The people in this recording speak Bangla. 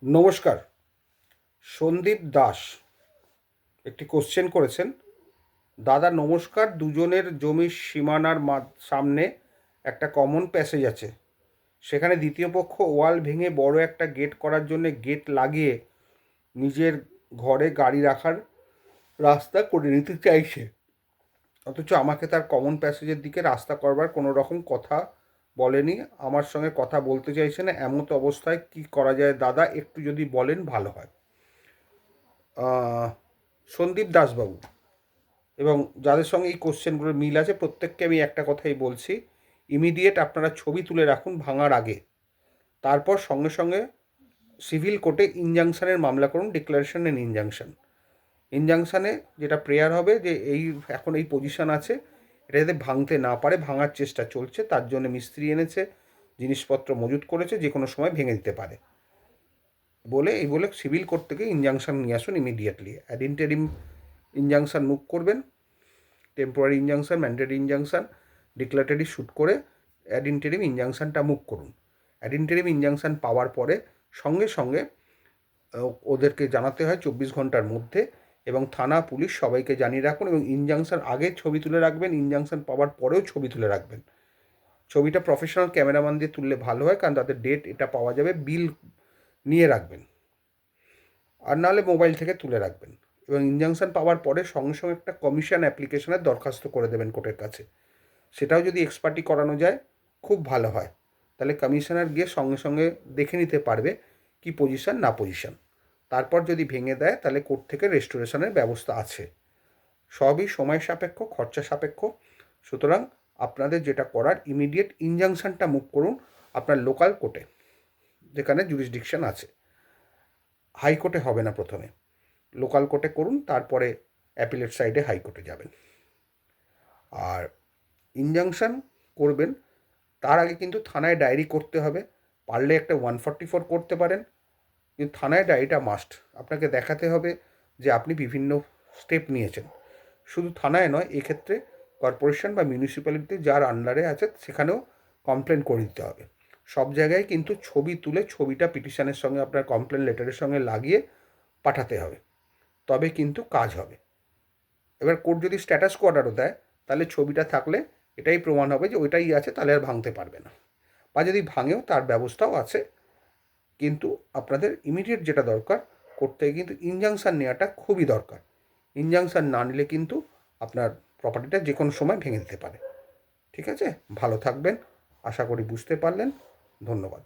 নমস্কার। সন্দীপ দাস একটি কোশ্চেন করেছেন। দাদা নমস্কার, দুজনের জমির সীমানার সামনে একটা কমন প্যাসেজ আছে, সেখানে দ্বিতীয় পক্ষ ওয়াল ভেঙে বড় একটা গেট করার জন্য গেট লাগিয়ে নিজের ঘরে গাড়ি রাখার রাস্তা করে নিতে চাইছে, অথচ আমাকে তার কমন প্যাসেজের দিকে রাস্তা করবার কোনো রকম কথা বলেনি, আমার সঙ্গে কথা বলতে চাইছে না। এমত অবস্থায় কি করা যায় দাদা, একটু যদি বলেন ভালো হয়। সন্দীপ দাসবাবু এবং যাদের সঙ্গে এই কোশ্চেনগুলোর মিল আছে প্রত্যেককে আমি একটা কথাই বলছি, ইমিডিয়েট আপনারা ছবি তুলে রাখুন ভাঙার আগে, তারপর সঙ্গে সঙ্গে সিভিল কোর্টে ইনজাংশনের মামলা করুন, ডিক্লারেশন অ্যান্ড ইনজাংশনে যেটা প্রেয়ার হবে যে এখন এই পজিশন আছে, এটা যাতে ভাঙতে না পারে, ভাঙার চেষ্টা চলছে, তার জন্য মিস্ত্রি এনেছে, জিনিসপত্র মজুত করেছে, যে কোনো সময় ভেঙে দিতে পারে বলে সিভিল কোর্ট থেকে ইনজাংশন নিয়ে আসুন immediately. Ad interim injunction move করবেন, temporary injunction, mandatory injunction, declaratory suit করে অ্যাড ইন্টারিম ইনজাংশনটা মুভ করুন। অ্যাড ইন্টারিম ইনজাংশন পাওয়ার পরে সঙ্গে সঙ্গে ওদেরকে জানাতে হয় 24 ঘন্টার মধ্যে, এবং থানা পুলিশ সবাইকে জানিয়ে রাখুন, এবং ইনজাংশন আগে ছবি তুলে রাখবেন, ইনজাংশন পাওয়ার পরেও ছবি তুলে রাখবেন। ছবিটা প্রফেশনাল ক্যামেরাম্যান দিয়ে তুললে ভালো হয়, কারণ তাদের ডেট এটা পাওয়া যাবে, বিল নিয়ে রাখবেন, আর নাহলে মোবাইল থেকে তুলে রাখবেন। এবং ইনজাংশন পাওয়ার পরে সঙ্গে সঙ্গে একটা কমিশন অ্যাপ্লিকেশনের দরখাস্ত করে দেবেন কোর্টের কাছে, সেটাও যদি এক্সপার্টি করানো যায় খুব ভালো হয়, তাহলে কমিশনার গিয়ে সঙ্গে সঙ্গে দেখে নিতে পারবে কি পজিশন না পজিশন, তারপর যদি ভেঙে দেয় তাহলে কোর্ট থেকে রেস্টোরেশনের ব্যবস্থা আছে। সবই সময় সাপেক্ষ, খরচা সাপেক্ষ, সুতরাং আপনাদের যেটা করার ইমিডিয়েট ইনজাংশনটা মুভ করুন আপনার লোকাল কোর্টে, যেখানে জুরিসডিকশন আছে। হাইকোর্টে হবে না, প্রথমে লোকাল কোর্টে করুন, তারপরে অ্যাপিলেট সাইডে হাইকোর্টে যাবেন। আর ইনজাংশন করবেন তার আগে কিন্তু থানায় ডায়েরি করতে হবে, পারলে একটা 144 করতে পারেন, কিন্তু থানায় ডায়েরিটা মাস্ট। আপনাকে দেখাতে হবে যে আপনি বিভিন্ন স্টেপ নিয়েছেন। শুধু থানায় নয়, এক্ষেত্রে কর্পোরেশন বা মিউনিসিপ্যালিটি যার আন্ডারে আছে সেখানেও কমপ্লেন করে দিতে হবে। সব জায়গায় কিন্তু ছবি তুলে ছবিটা পিটিশনের সঙ্গে আপনার কমপ্লেন লেটারের সঙ্গে লাগিয়ে পাঠাতে হবে, তবে কিন্তু কাজ হবে। এবার কোর্ট যদি স্ট্যাটাস অর্ডারও দেয়, তাহলে ছবিটা থাকলে এটাই প্রমাণ হবে যে ওইটাই আছে, তাহলে আর ভাঙতে পারবে না, বা যদি ভাঙেও তার ব্যবস্থাও আছে। কিন্তু আপনাদের ইমিডিয়েট যেটা দরকার, কোর্ট থেকে কিন্তু ইনজাংশন নেওয়াটা খুবই দরকার। ইনজাংশন না নিলে কিন্তু আপনার প্রপার্টিটা যে কোনো সময় ভেঙে দিতে পারে। ঠিক আছে, ভালো থাকবেন, আশা করি বুঝতে পারলেন। ধন্যবাদ।